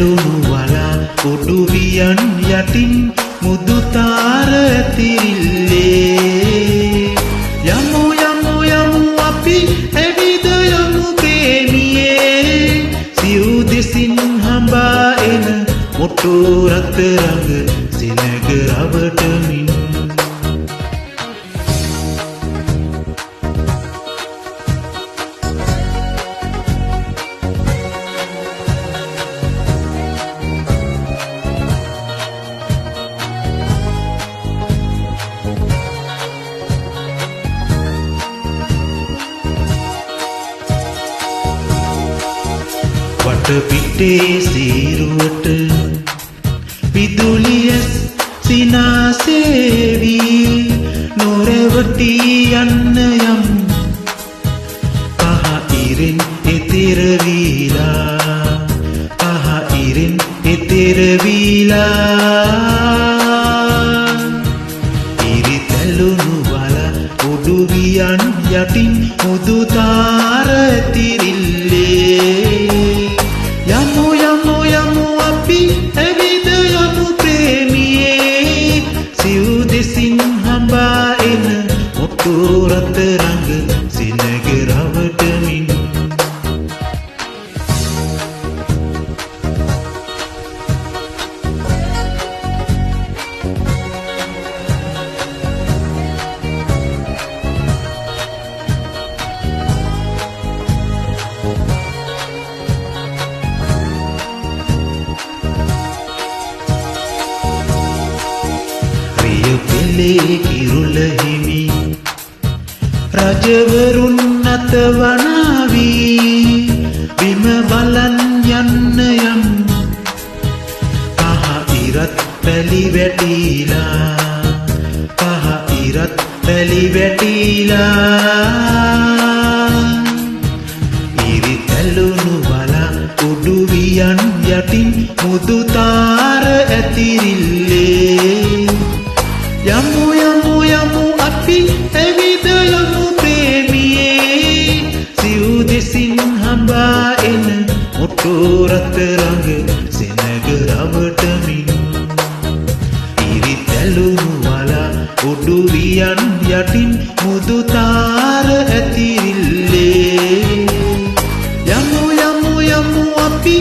ඇලුණු වලා උඩු වියන් යටින් මුදු තාර ඇතිරිල්ලේ යමු යමු යමු අපි ඇවිද යමු ප්‍රේමියේ සිව් දෙසින් හඹා එන මොටෝ රත්තරංග සිනග රවටමින් පිටේ සීරුවට විදුලියස් සිනාසේවී නොරවටී යන්න යම් කහ ඉරෙන් එතෙරවීලා කහ ඉරෙන් එතෙරවීලා ඉරිතැලුණු වල උඩු වියන් යටින් මුදු තාර ඇතිරිල්ලේ යමු යමු යමු අපි ඇවිද යමු ප්‍රේමියේ සිව් දෙසින් හඹා එන මොටෝ රත්තරංග සිනග රවටමින් පෙළේ කිරුළ හිමි රජවරුන් අතවනාවී බිම බලන් යන්න යම් කහ ඉරත් පැලි වැටිලා කහ ඉරත් පැලි වැටිලා ඉරිතැලුණු වලා උඩු වියන් යටින් මුදු තාර ඇතිරිල්ලේ යමු යමු යමු අපි ඇවිද යමු ප්‍රේමියේ සිව් දෙසින් හඹා එන මොටෝ රත්තරංග සෙනග රවටමින් ඉරිතැලුණු වලා උඩු වියන් යටින් මුදු තාර ඇතිරිල්ලේ යමු යමු යමු අපි